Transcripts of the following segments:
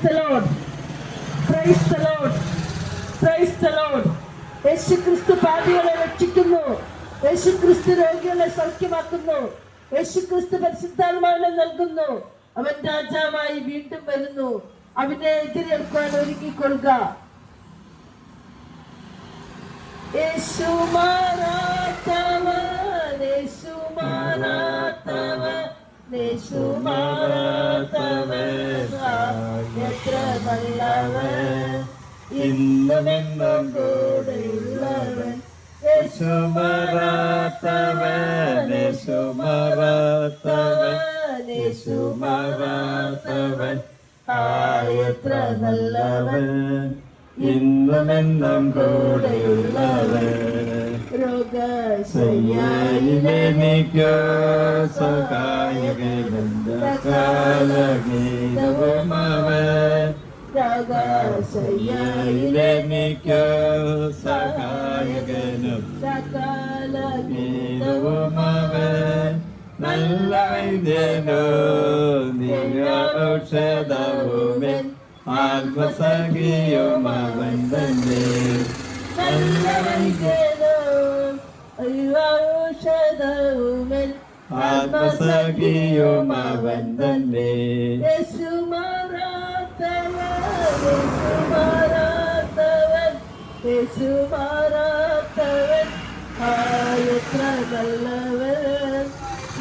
the Lord. Praise the Lord. Praise the Lord. യേശു ക്രിസ്തു പാപികളെ രക്ഷിക്കുന്നു. യേശു ക്രിസ്തു രോഗികളെ സൗഖ്യമാക്കുന്നു. യേശു ക്രിസ്തു പരിശുദ്ധാത്മാവിനെ നൽകുന്നു. അവൻ രാജാവായി വീണ്ടും വരുന്നു. അവനെ എതിരേൽക്കാൻ ഒരുങ്ങിക്കൊള്ളുക. യേശു മാറാത്തവൻ, യേശു മാറാത്തവൻ, യേശു മാറാത്തവൻ, എത്ര നല്ലവൻ, ഇന്നുമെന്നും കൂടെയുള്ളവൻ. യേശു മാറാത്തവൻ, യേശു മാറാത്തവൻ, യേശു മാറാത്തവൻ, എത്ര നല്ലവൻ, ഇന്നുമെന്നും കൂടെയുള്ളവൻ. രോഗശയ്യയിലെനിക്കോ സഹായകേന്ദ്രകാലഗീതവുമവൻ, രോഗശയ്യയിലെനിക്കോ സഹായകനും സകാലഗീതവുമവൻ, നല്ല വൈദ്യനോ ഔഷധവുമൻ, ആത്മസഖിയും അവൻ തന്നെ. നല്ല വൈദ്യനും ഔഷധവുമൻ, ആത്മസഖിയും അവൻ തന്നെ. യേശു മാറാത്തവൻ, യേശു മാറാത്തവൻ, യേശു മാറാത്തവൻ, എത്ര നല്ലവൻ,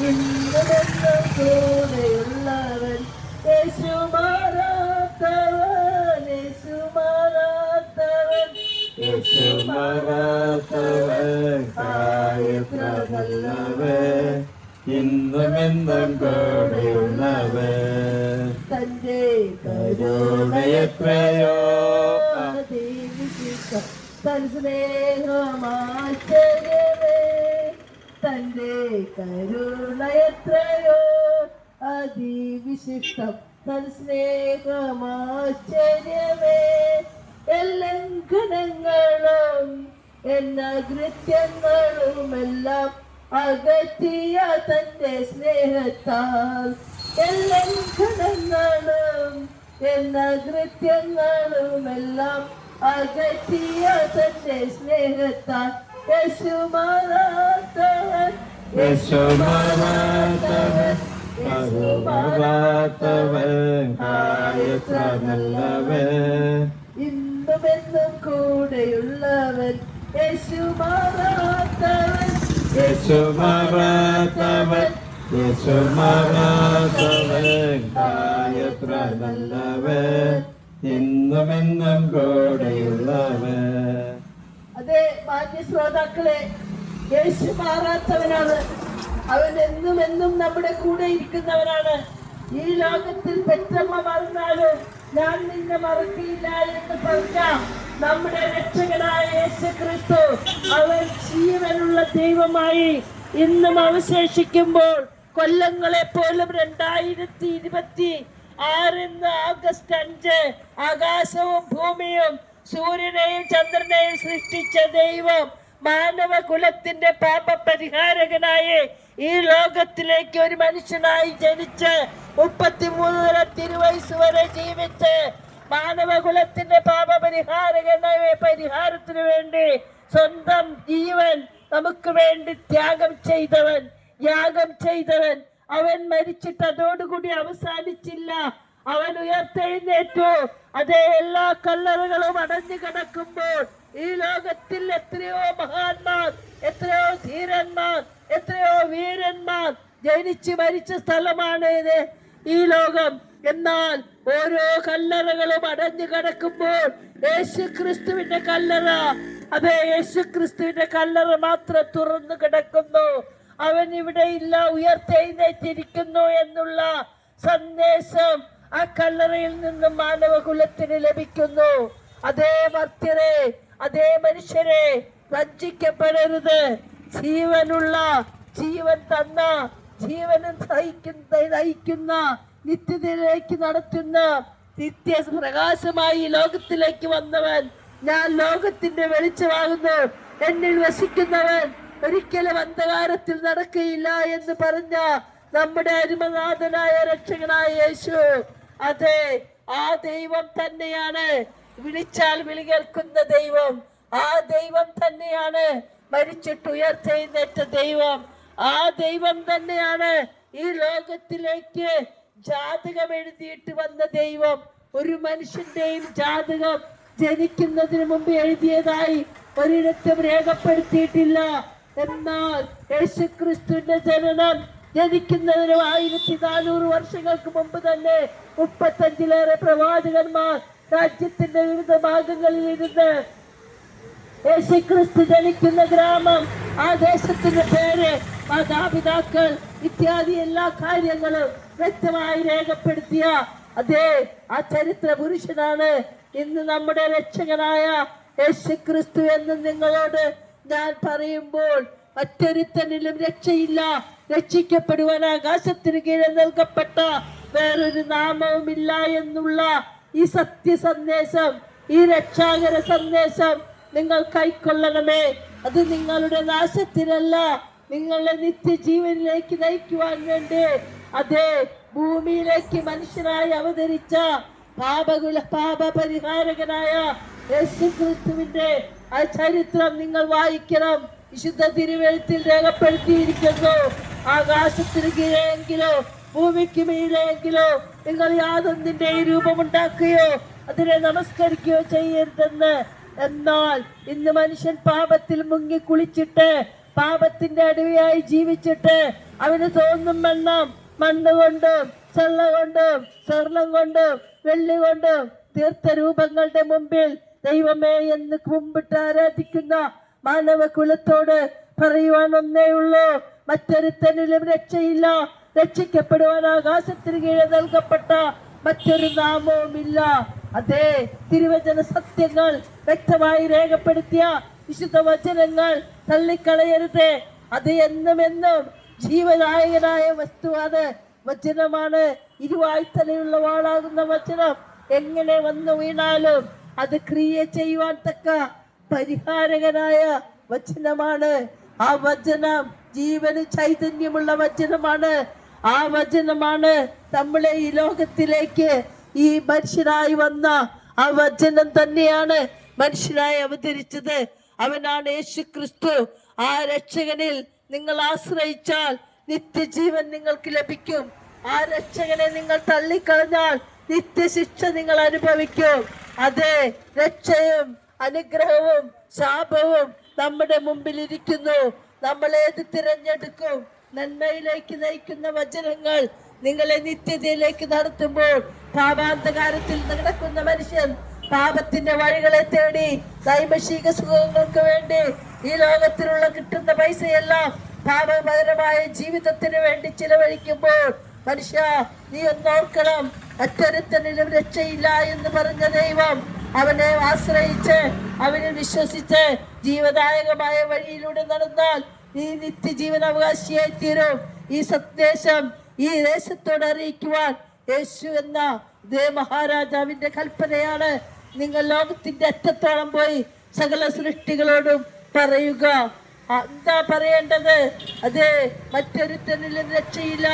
ഇന്നുമെന്നും കൂടെയുള്ളവൻ. യേശു മാറാത്തവൻ, യേശു മാറാത്തവൻ, യേശു മാറാത്തവൻ, എത്ര നല്ലവൻ, ഇന്നുമെന്നും കൂടെയുള്ളവൻ. തന്റെ കരുണയെത്രയോ അതിവിശിഷ്ടം, തൻ സ്നേഹമാശ്ചര്യമേ, തന്റെ കരുണയെത്രയോ അതിവിശിഷ്ടം, തൻ സ്നേഹമാശ്ചര്യമേ. ലംഘനങ്ങളും കൃത്യങ്ങളുമെല്ലാം അകറ്റിയ തന്റെ സ്നേഹത്താൽ, ലംഘനങ്ങളും കൃത്യങ്ങളുമെല്ലാം അകറ്റിയ തന്റെ സ്നേഹത്താൽ. യേശു മാറാത്തവൻ, യേശു മാറാത്തവൻ, യേശു മാറാത്തവൻ, എത്ര നല്ലവൻ, ഇന്നുമെന്നും കൂടെയുള്ളവൻ. യേശു മാറാത്തവൻ, യേശു മാറാത്തവൻ, യേശു മാറാത്തവൻ, എത്ര നല്ലവൻ, ഇന്നുമെന്നും കൂടെയുള്ളവൻ. അതെ മാന്യ ശ്രോതാക്കളെ, യേശു മാറാത്തവനാണ്. അവൻ എന്നും എന്നും നമ്മുടെ കൂടെ ഇരിക്കുന്നവനാണ്. ഈ ലോകത്തിൽ പെറ്റമ്മ മറന്നാലും ഞാൻ നിന്നെ മറക്കില്ല എന്ന് പറഞ്ഞ നമ്മുടെ രക്ഷകനായ യേശു ക്രിസ്തു, അവൻ ജീവനുള്ള ദൈവമായി ഇന്നും അവശേഷിക്കുമ്പോൾ, കൊല്ലങ്ങളെ പോലും 2026 ഓഗസ്റ്റ് 5 ആകാശവും ഭൂമിയും സൂര്യനെയും ചന്ദ്രനെയും സൃഷ്ടിച്ച ദൈവം മാനവകുലത്തിന്റെ പാപപരിഹാരകനായി ഈ ലോകത്തിലേക്ക് ഒരു മനുഷ്യനായി ജനിച്ച് 33 തിരുവയസ്സ് വരെ ജീവിച്ച് മാനവകുലത്തിന്റെ പരിഹാരത്തിനു വേണ്ടി സ്വന്തം ജീവൻ നമുക്ക് വേണ്ടി യാഗം ചെയ്തവൻ. അവൻ മരിച്ചിട്ട് അതോടുകൂടി അവസാനിച്ചില്ല. അവൻ ഉയർത്തെഴുന്നേറ്റു. അതേ എല്ലാ കല്ലറകളും അടഞ്ഞു കിടക്കുമ്പോൾ ഈ ലോകത്തിൽ എത്രയോ മഹാന്മാർ, എത്രയോ ധീരന്മാർ, എത്രയോ വീരന്മാർ ജനിച്ചു മരിച്ച സ്ഥലമാണ് ഇത് ഈ ലോകം. എന്നാൽ ഓരോ കല്ലറകളും അടഞ്ഞു കിടക്കുമ്പോൾ യേശു ക്രിസ്തുവിന്റെ കല്ലറ, അതെ യേശു ക്രിസ്തുവിന്റെ കല്ലറ മാത്രം തുറന്നു കിടക്കുന്നു. അവൻ ഇവിടെ ഇല്ല, ഉയർത്തെഴുന്നേറ്റിരിക്കുന്നു എന്നുള്ള സന്ദേശം ആ കല്ലറയിൽ നിന്നും മാനവകുലത്തിന് ലഭിക്കുന്നു. അതേ മർത്യരെ, അതേ മനുഷ്യരെ, വഞ്ചിക്കപ്പെടരുത്. ജീവൻ തന്ന, ജീവനും നയിക്കുന്ന, നിത്യതയിലേക്ക് നടത്തുന്ന നിത്യപ്രകാശമായി ലോകത്തിലേക്ക് വന്നവൻ, ഞാൻ ലോകത്തിന്റെ വെളിച്ചമാകുന്നു, എന്നിൽ വസിക്കുന്നവൻ ഒരിക്കലും അന്ധകാരത്തിൽ നടക്കുകയില്ല എന്ന് പറഞ്ഞ നമ്മുടെ അരുമനാഥനായ രക്ഷകനായ യേശു, അതെ ആ ദൈവം തന്നെയാണ് വിളിച്ചാൽ വിളി കേൾക്കുന്ന ദൈവം. ആ ദൈവം തന്നെയാണ് മരിച്ചിട്ട് ഉയർത്തെഴുന്നേറ്റ ദൈവം. ആ ദൈവം തന്നെയാണ് ഈ ലോകത്തിലേക്ക് ജാതകം എഴുതിയിട്ട് വന്ന ദൈവം. ഒരു മനുഷ്യന്റെയും ജാതകം ജനിക്കുന്നതിന് മുമ്പ് എഴുതിയതായി ഒരിടത്തും രേഖപ്പെടുത്തിയിട്ടില്ല. എന്നാൽ യേശുക്രിസ്തുവിന്റെ ജനനം ജനിക്കുന്നതിന് 1400 വർഷങ്ങൾക്ക് മുമ്പ് തന്നെ 35-ലേറെ പ്രവാചകന്മാർ രാജ്യത്തിന്റെ വിവിധ ഭാഗങ്ങളിൽ ഇരുന്ന് യേശുക്രിസ്തു ജനിക്കുന്ന ഗ്രാമം, ആ ദേശത്തിന്റെ പേര്, മാതാപിതാക്കൾ ഇത്യാദി എല്ലാ കാര്യങ്ങളും വ്യക്തമായി രേഖപ്പെടുത്തിയ ആ ചരിത്ര പുരുഷനാണ് ഇന്ന് നമ്മുടെ രക്ഷകനായ യേശുക്രിസ്തു എന്ന് നിങ്ങളോട് ഞാൻ പറയുമ്പോൾ മറ്റൊരുത്തനിലും രക്ഷയില്ല. രക്ഷിക്കപ്പെടുവാൻ ആകാശത്തിന് കീഴിൽ നൽകപ്പെട്ട വേറൊരു നാമവുമില്ല എന്നുള്ള ഈ സത്യ സന്ദേശം, ഈ രക്ഷാകര സന്ദേശം നിങ്ങൾ കൈക്കൊള്ളണമേ. അത് നിങ്ങളുടെ നാശത്തിനല്ല, നിങ്ങളെ നിത്യജീവനിലേക്ക് നയിക്കുവാൻ വേണ്ടി ഭൂമിയിലേക്ക് മനുഷ്യനായി അവതരിച്ച പാപപരിഹാരകനായ യേശുക്രിസ്തുവിന്റെ ആ ചരിത്രം നിങ്ങൾ വായിക്കണം. വിശുദ്ധ തിരുവെഴുത്തിൽ രേഖപ്പെടുത്തിയിരിക്കുന്നു. ആകാശത്തിന് കീഴെങ്കിലോ ഭൂമിക്ക് മീഴെങ്കിലോ നിങ്ങൾ യാതൊന്നിന്റെ രൂപമുണ്ടാക്കുകയോ അതിനെ നമസ്കരിക്കുകയോ ചെയ്യരുതെന്ന്. എന്നാൽ ഇന്ന് മനുഷ്യൻ പാപത്തിൽ മുങ്ങി കുളിച്ചിട്ട് പാപത്തിന്റെ അടിമയായി ജീവിച്ചിട്ട് അവന് തോന്നും വണ്ണം മണ്ണ് കൊണ്ടും ചെള്ള കൊണ്ടും സ്വർണം കൊണ്ടും വെള്ളി കൊണ്ടും തീർത്ത രൂപങ്ങളുടെ മുമ്പിൽ ദൈവമേ എന്ന് കുമ്പിട്ട് ആരാധിക്കുന്ന മാനവ കുലത്തോട് പറയുവാൻ ഒന്നേ ഉള്ളൂ, മറ്റൊരുത്തനിലും രക്ഷയില്ല. രക്ഷിക്കപ്പെടുവാൻ ആകാശത്തിന് കീഴെ നൽകപ്പെട്ട മറ്റൊരു നാമവുമില്ല. തിരുവചന സത്യങ്ങൾ വ്യക്തമായി രേഖപ്പെടുത്തിയ വിശുദ്ധ വചനങ്ങൾ തള്ളിക്കളയരുത്. അത് എന്നും ജീവദായകനായ വസ്തുവാണ്, വചനമാണ്. ഇരുവായ്ത്തലയുള്ള വാളാകുന്ന വചനം എങ്ങനെ വന്നു വീണാലും അത് ക്രിയ ചെയ്യുവാൻ തക്ക പരിഹാരകനായ വചനമാണ്. ആ വചനം ജീവന് ചൈതന്യമുള്ള വചനമാണ്. ആ വചനമാണ് നമ്മളെ ഈ ലോകത്തിലേക്ക് ഈ മനുഷ്യനായി വന്ന ആ വചനം തന്നെയാണ് മനുഷ്യനായി അവതരിച്ചത്. അവനാണ് യേശുക്രിസ്തു. ആ രക്ഷകനിൽ നിങ്ങൾ ആശ്രയിച്ചാൽ നിത്യജീവൻ നിങ്ങൾക്ക് ലഭിക്കും. ആ രക്ഷകനെ നിങ്ങൾ തള്ളിക്കളഞ്ഞാൽ നിത്യശിക്ഷ നിങ്ങൾ അനുഭവിക്കും. രക്ഷയും അനുഗ്രഹവും ശാപവും നമ്മുടെ മുമ്പിൽ ഇരിക്കുന്നു. നമ്മൾ ഏത് തിരഞ്ഞെടുക്കും? നന്മയിലേക്ക് നയിക്കുന്ന വചനങ്ങൾ നിങ്ങളെ നിത്യതയിലേക്ക് നടത്തുമ്പോൾ പാപാന്തകാരത്തിൽ നടക്കുന്ന മനുഷ്യൻ പാപത്തിന്റെ വഴികളെ തേടി ദൈവശീക സുഖങ്ങൾക്ക് വേണ്ടി ഈ ലോകത്തിലുള്ള കിട്ടുന്ന പൈസയെല്ലാം പാപപരമായ ജീവിതത്തിന് വേണ്ടി ചിലവഴിക്കുമ്പോൾ മനുഷ്യ നീ ഒന്നോർക്കണം, മറ്റൊരുത്തനിലും രക്ഷയില്ല എന്ന് പറഞ്ഞ ദൈവം അവനെ ആശ്രയിച്ച് അവനെ വിശ്വസിച്ച് ജീവദായകമായ വഴിയിലൂടെ നടന്നാൽ നീ നിത്യജീവൻ അവകാശിയായി തീരും. ഈ സന്ദേശം ഈ ദേശത്തോട് അറിയിക്കുവാൻ യേശു എന്ന മഹാരാജാവിന്റെ കൽപ്പനയാണ്. നിങ്ങൾ ലോകത്തിന്റെ അറ്റത്തോളം പോയി സകല സൃഷ്ടികളോടും പറയുക. എന്താ പറയേണ്ടത്? മറ്റൊരുത്തനിലും രക്ഷയില്ല,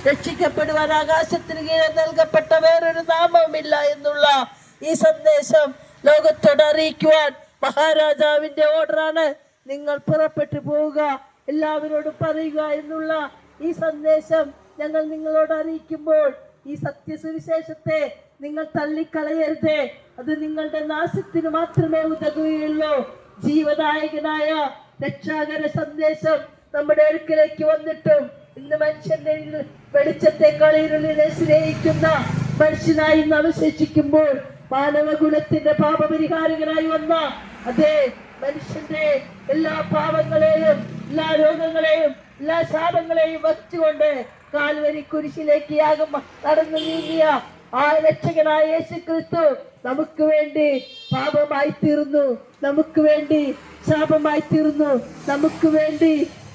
രക്ഷിക്കപ്പെടുവാൻ ആകാശത്തിന് കീഴിൽ നൽകപ്പെട്ട വേറൊരു നാമവുമില്ല എന്നുള്ള ഈ സന്ദേശം ലോകത്തോട് അറിയിക്കുവാൻ മഹാരാജാവിന്റെ ഓർഡറാണ്. നിങ്ങൾ പുറപ്പെട്ടു പോവുക, എല്ലാവരോടും പറയുക എന്നുള്ള ഈ സന്ദേശം ഞങ്ങൾ നിങ്ങളോട് അറിയിക്കുമ്പോൾ ഈ സത്യസുവിശേഷത്തെ നിങ്ങൾ തള്ളിക്കളയരുത്. അത് നിങ്ങളുടെ നാശത്തിന് മാത്രമേ ഉതകുകയുള്ളൂ. ജീവദായകനായ രക്ഷാകര സന്ദേശം നമ്മുടെ അടുക്കലേക്ക് വന്നിട്ടും ഇന്ന് മനുഷ്യന്റെ വെളിച്ചത്തെക്കാൾ ഇരുളിനെ സ്നേഹിക്കുന്ന മനുഷ്യനായി അവശേഷിക്കുമ്പോൾ മാനവകുലത്തിന്റെ പാപപരിഹാരകനായി വന്ന മനുഷ്യന്റെ എല്ലാ പാപങ്ങളെയും എല്ലാ രോഗങ്ങളെയും എല്ലാ ശാപങ്ങളെയും വച്ചുകൊണ്ട് കാൽവരി കുരിശിലേക്ക് യാഗം നടന്നു നീങ്ങിയ ആ രക്ഷകനായ യേശുക്രിസ്തു നമുക്ക് വേണ്ടി പാപമായി തീർന്നു, നമുക്ക് വേണ്ടി ശാപമായി തീർന്നു, നമുക്ക് വേണ്ടി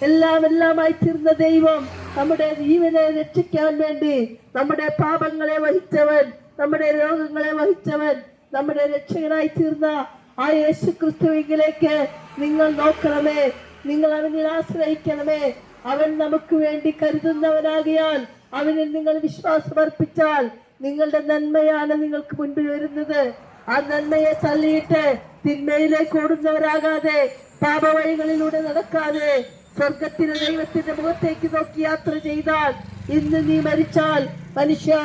എല്ലാമായി തീർന്ന ദൈവം നമ്മുടെ ജീവനെ രക്ഷിക്കാൻ വേണ്ടി നമ്മുടെ പാപങ്ങളെ വഹിച്ചവൻ, നമ്മുടെ രോഗങ്ങളെ വഹിച്ചവൻ, നമ്മുടെ രക്ഷകനായി തീർന്ന ആ യേശുക്രിസ്തുവിലേക്ക് നിങ്ങൾ നോക്കണമേ, നിങ്ങൾ അവനിൽ ആശ്രയിക്കണമേ. അവൻ നമുക്ക് വേണ്ടി കരുതുന്നവനാകിയാൽ അവനിൽ നിങ്ങൾ വിശ്വാസം അർപ്പിച്ചാൽ നിങ്ങളുടെ നന്മയാണ് നിങ്ങൾക്ക് മുൻപിൽ വരുന്നത്. ആ നന്മയെ തള്ളിയിട്ട് തിന്മയിലേക്ക് ഓടുന്നവരാകാതെ, പാപവഴികളിലൂടെ നടക്കാതെ, സ്വർഗത്തിലെ ദൈവത്തിന്റെ മുഖത്തേക്ക് നോക്കി യാത്ര ചെയ്താൽ, ഇന്ന് നീ മരിച്ചാൽ മനുഷ്യ,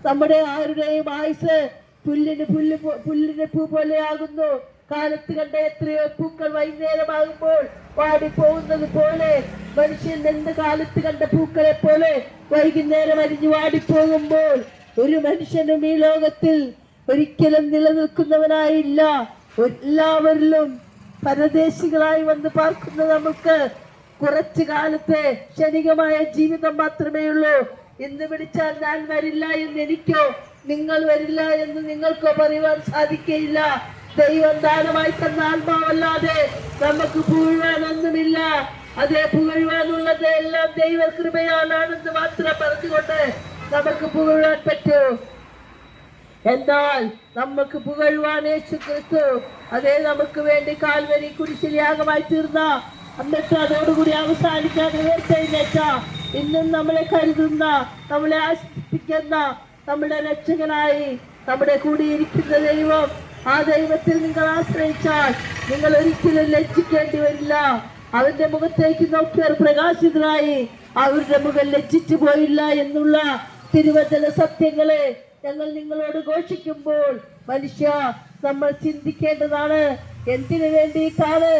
നമ്മുടെ ആരുടെയും ആയുസ് പുല്ലിന് പൂ പോലെയാകുന്നു. കാലത്ത് കണ്ട എത്രയോ പൂക്കൾ വൈകുന്നേരമാകുമ്പോൾ വാടിപ്പോകുന്നത് പോലെ, മനുഷ്യൻ എന്ത് കാലത്ത് കണ്ട പൂക്കളെ പോലെ വൈകുന്നേരം അരിഞ്ഞു വാടിപ്പോകുമ്പോൾ, ഒരു മനുഷ്യനും ഈ ലോകത്തിൽ ഒരിക്കലും നിലനിൽക്കുന്നവനായില്ല. എല്ലാവരിലും പരദേശികളായി വന്ന് പാർക്കുന്ന നമുക്ക് കുറച്ചു കാലത്തെ ക്ഷണികമായ ജീവിതം മാത്രമേ ഉള്ളൂ. ഇന്ന് വിളിച്ചാൽ ഞാൻ വരില്ല എന്ന് എനിക്കോ, നിങ്ങൾ വരില്ല എന്ന് നിങ്ങൾക്കോ പറയുവാൻ സാധിക്കയില്ല. ദൈവം ദാനമായി തന്ന ആത്മാവല്ലാതെ നമുക്ക് പുകഴുവാനൊന്നുമില്ല. അതേ പുകഴുവാനുള്ളത് എല്ലാം ദൈവകൃപയാണെന്ന് മാത്രം പറഞ്ഞുകൊണ്ട് നമുക്ക് പുകഴുവാൻ പറ്റൂ. എന്നാൽ നമുക്ക് പുകഴുവാൻ യേശു ക്രിസ്തു, അതേ നമുക്ക് വേണ്ടി കാൽവരി കുരിശിൽ യാഗമായി തീർന്ന, എന്നിട്ട് അതോടുകൂടി അവസാനിക്കാതെ ഉയർത്തെഴുന്നേറ്റ, ഇന്നും നമ്മളെ കരുതുന്ന, നമ്മളെ ആശ്വസിപ്പിക്കുന്ന നമ്മുടെ രക്ഷകനായി നമ്മുടെ കൂടെ ഇരിക്കുന്ന ദൈവം, ആ ദൈവത്തിൽ നിങ്ങൾ ആശ്രയിച്ചാൽ നിങ്ങൾ ഒരിക്കലും ലജ്ജിക്കേണ്ടി വരില്ല. അവന്റെ മുഖത്തേക്ക് നോക്കിയവർ പ്രകാശിതരായി, അവരുടെ മുഖം ലജ്ജിച്ചു പോയില്ല എന്നുള്ള തിരുവചന സത്യങ്ങളെ ഞങ്ങൾ നിങ്ങളോട് ഘോഷിക്കുമ്പോൾ, മനുഷ്യ, നമ്മൾ ചിന്തിക്കേണ്ടതാണ്, എന്തിനു വേണ്ടിയിട്ടാണ്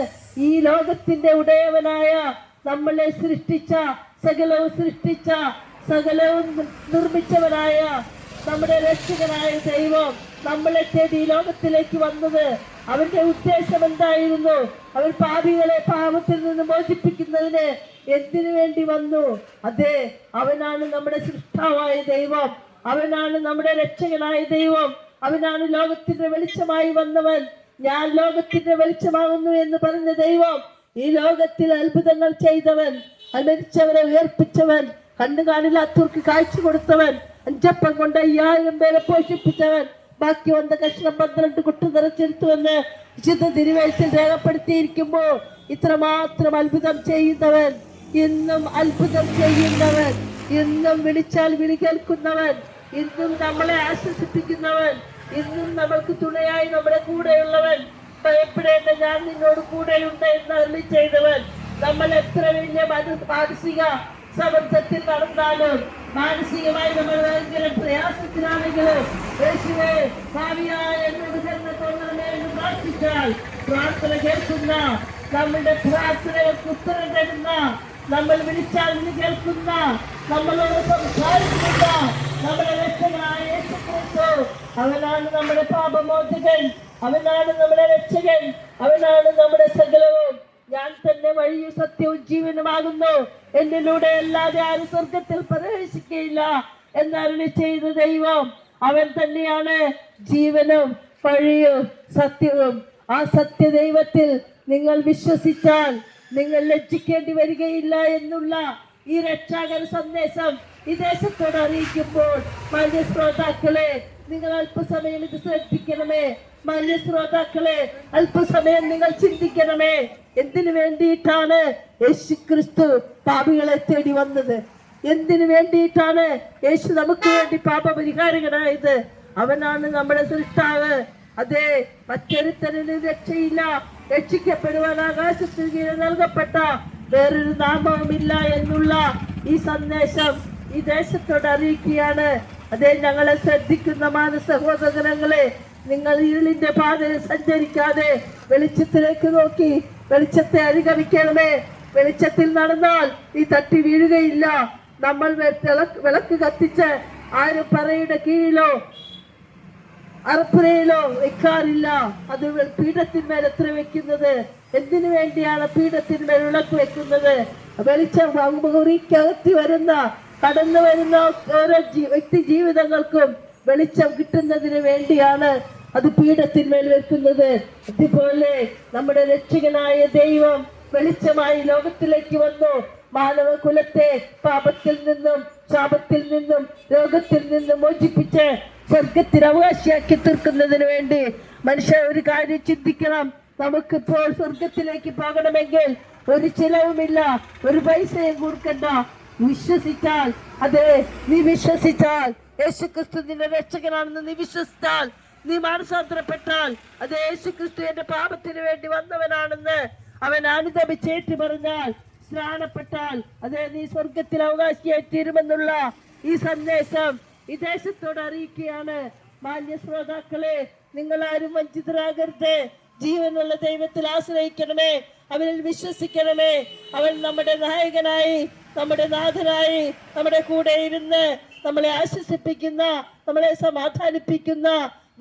ഈ ലോകത്തിന്റെ ഉടയവനായ, നമ്മളെ സൃഷ്ടിച്ച, സകലവും നിർമ്മിച്ചവനായ നമ്മുടെ രക്ഷകനായ ദൈവം നമ്മളെ തേടി ഈ ലോകത്തിലേക്ക് വന്നത്. അവന്റെ ഉദ്ദേശം എന്തായിരുന്നു? അവൻ പാപികളെ പാപത്തിൽ നിന്ന് മോചിപ്പിക്കുന്നതിന് എന്തിനു വേണ്ടി വന്നു? അതെ, അവനാണ് നമ്മുടെ സൃഷ്ടാവായ ദൈവം, അവനാണ് നമ്മുടെ രക്ഷകനായ ദൈവം, അവനാണ് ലോകത്തിന്റെ വെളിച്ചമായി വന്നവൻ. ഞാൻ ലോകത്തിന്റെ വെളിച്ചമാകുന്നു എന്ന് പറഞ്ഞ ദൈവം, ഈ ലോകത്തിൽ അത്ഭുതങ്ങൾ ചെയ്തവൻ, മരിച്ചവരെ ഉയർപ്പിച്ചവൻ, കണ്ണു കാണില്ലാത്തവർക്ക് കാഴ്ച കൊടുത്തവൻ, 5 അപ്പം കൊണ്ട് 5000 പേരെ പോഷിപ്പിച്ചവൻ, ബാക്കി വന്ന കഷ്ണം 12 കുട്ടി നിറച്ചെടുത്തുവെന്ന് വിശുദ്ധ തിരുവെഴുത്തിൽ രേഖപ്പെടുത്തിയിരിക്കുമ്പോൾ, ഇത്രമാത്രം അത്ഭുതം ചെയ്യുന്നവൻ, ഇന്നും അത്ഭുതം ചെയ്യുന്നവൻ, ഇന്നും വിളിച്ചാൽ വിളി കേൾക്കുന്നവൻ, ഇന്നും നമ്മളെ ആശ്വസിപ്പിക്കുന്നവൻ, ഇന്നും നമുക്ക് തുണയായി നമ്മുടെ കൂടെയുള്ളവൻ, ഭയപ്പെടേണ്ട, ഞാൻ നിന്നോട് കൂടെയുണ്ട് എന്ന് അരുളി ചെയ്തവൻ. നമ്മൾ എത്ര വലിയ മാനസിക സമ്മർദ്ദത്തിൽ നടന്നാലും, മാനസികമായി നമ്മൾ ഭയങ്കര പ്രയാസത്തിലാണെങ്കിലും, യേശുവേ ഭാവിയായ എന്നോട് തന്നെ തോന്നണമേ എന്ന് പ്രാർത്ഥിച്ചാൽ പ്രാർത്ഥന കേൾക്കുന്ന, നമ്മളുടെ പ്രാർത്ഥനകൾക്ക് ഉത്തരം തരുന്ന, നമ്മൾ വിളിച്ചാൽ വിളി കേൾക്കുന്ന, നമ്മളോട് സംസാരിക്കുന്ന നമ്മുടെ രക്ഷകനായ യേശു ക്രിസ്തു, അവനാണ് നമ്മുടെ പാപമോചകൻ, അവനാണ് നമ്മുടെ രക്ഷകൻ, അവനാണ് നമ്മുടെ സകലവും. ഞാൻ തന്നെ വഴിയും സത്യവും ജീവനുമാകുന്നു, എന്നിലൂടെ അല്ലാതെ ആരും സ്വർഗത്തിൽ പ്രവേശിക്കയില്ല എന്നരുളി ചെയ്ത ദൈവം, അവൻ തന്നെയാണ് ജീവനും വഴിയും സത്യവും. ആ സത്യദൈവത്തിൽ നിങ്ങൾ വിശ്വസിച്ചാൽ നിങ്ങൾ ലജ്ജിക്കേണ്ടി വരികയില്ല എന്നുള്ള ഈ രക്ഷാകര സന്ദേശം ഈ ദേശത്തോട് അറിയിക്കുമ്പോൾ, മാന്യ ശ്രോതാക്കളെ, നിങ്ങൾ അല്പസമയം ഇത് ശ്രദ്ധിക്കണമേ. മാന്യ ശ്രോതാക്കളെ, അല്പസമയം നിങ്ങൾ ചിന്തിക്കണമേ. എന്തിനു വേണ്ടിയിട്ടാണ് യേശു ക്രിസ്തു പാപികളെ തേടി വന്നത്? എന്തിനു വേണ്ടിയിട്ടാണ് യേശു നമുക്ക് വേണ്ടി പാപപരിഹാരകനായത്? അവനാണ് നമ്മുടെ സൃഷ്ടാവ്. അതെ, മറ്റൊരുത്തരിന് രക്ഷയില്ല, രക്ഷിക്കപ്പെടുവാൻ ആകാശത്തിൽ കീഴിൽ നൽകപ്പെട്ട വേറൊരു നാമവുമില്ല എന്നുള്ള ഈ സന്ദേശം ഈ ദേശത്തോട് അറിയിക്കുകയാണ്. അതേ, ഞങ്ങളെ ശ്രദ്ധിക്കുന്ന മാനസഹോദരങ്ങളെ, നിങ്ങൾ ഇരുളിന്റെ പാതയിൽ സഞ്ചരിക്കാതെ വെളിച്ചത്തിലേക്ക് നോക്കി വെളിച്ചത്തെ അനുഗമിക്കണമേ. വെളിച്ചത്തിൽ നടന്നാൽ ഈ തട്ടി വീഴുകയില്ല. നമ്മൾ വിളക്ക് കത്തിച്ച് ആരും പറയുടെ കീഴിലോ അറപ്പുരയിലോ വെക്കാറില്ല. അത് പീഠത്തിന്മേൽ എത്ര വെക്കുന്നത്? എന്തിനു വേണ്ടിയാണ് പീഠത്തിന്മേൽ വിളക്ക് വെക്കുന്നത്? വെളിച്ചം മുറിക്കകത്തി വരുന്ന, കടന്നു വരുന്ന ഓരോ വ്യക്തി ജീവിതങ്ങൾക്കും വെളിച്ചം കിട്ടുന്നതിന് വേണ്ടിയാണ് അത് പീഠത്തിന്മേൽ വെക്കുന്നത്. അതുപോലെ നമ്മുടെ രക്ഷകനായ ദൈവം വെളിച്ചമായി ലോകത്തിലേക്ക് വന്നു. മാനവകുലത്തെ പാപത്തിൽ നിന്നും ശാപത്തിൽ നിന്നും രോഗത്തിൽ നിന്നും മോചിപ്പിച്ച് സ്വർഗത്തിന് അവകാശിയാക്കി തീർക്കുന്നതിന് വേണ്ടി മനുഷ്യർ ഒരു കാര്യം ചിന്തിക്കണം. നമുക്കിപ്പോൾ സ്വർഗത്തിലേക്ക് പോകണമെങ്കിൽ ഒരു ചിലവുമില്ല, ഒരു പൈസയും കൊടുക്കണ്ട. വിശ്വസിച്ചാൽ, അതെ, നീ വിശ്വസിച്ചാൽ യേശു ക്രിസ്തു നിന്റെ രക്ഷകനാണെന്ന് നീ വിശ്വസിച്ചാൽ, നീ മാനസാന്തരപ്പെട്ടാൽ, അത് യേശു ക്രിസ്തു എന്റെ പാപത്തിന് വേണ്ടി വന്നവനാണെന്ന് അവൻ അനുദപിച്ചേറ്റ് പറഞ്ഞാൽ, സ്നാനപ്പെട്ടാൽ, അതേ നീ സ്വർഗത്തിൽ അവകാശിയായി തീരുമെന്നുള്ള ഈ സന്ദേശം ഈ ദേശത്തോട് അറിയിക്കുകയാണ്. മാന്യ ശ്രോതാക്കളെ, നിങ്ങൾ ആരും വഞ്ചിതരാകരുത്. ജീവനുള്ള ദൈവത്തിൽ ആശ്രയിക്കണമേ, അവനിൽ വിശ്വസിക്കണമേ. അവൻ നമ്മുടെ നായകനായി, നമ്മുടെ നാഥനായി നമ്മുടെ കൂടെ ഇരുന്ന് നമ്മളെ ആശ്വസിപ്പിക്കുന്ന, നമ്മളെ സമാധാനിപ്പിക്കുന്ന,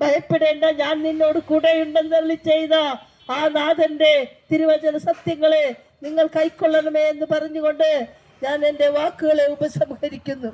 ഭയപ്പെടേണ്ട ഞാൻ നിന്നോട് കൂടെയുണ്ടെന്നള്ളി ചെയ്ത ആ നാഥന്റെ തിരുവചന സത്യങ്ങളെ നിങ്ങൾ കൈക്കൊള്ളണമേ എന്ന് പറഞ്ഞുകൊണ്ട് ഞാൻ എൻ്റെ വാക്കുകളെ ഉപസംഹരിക്കുന്നു.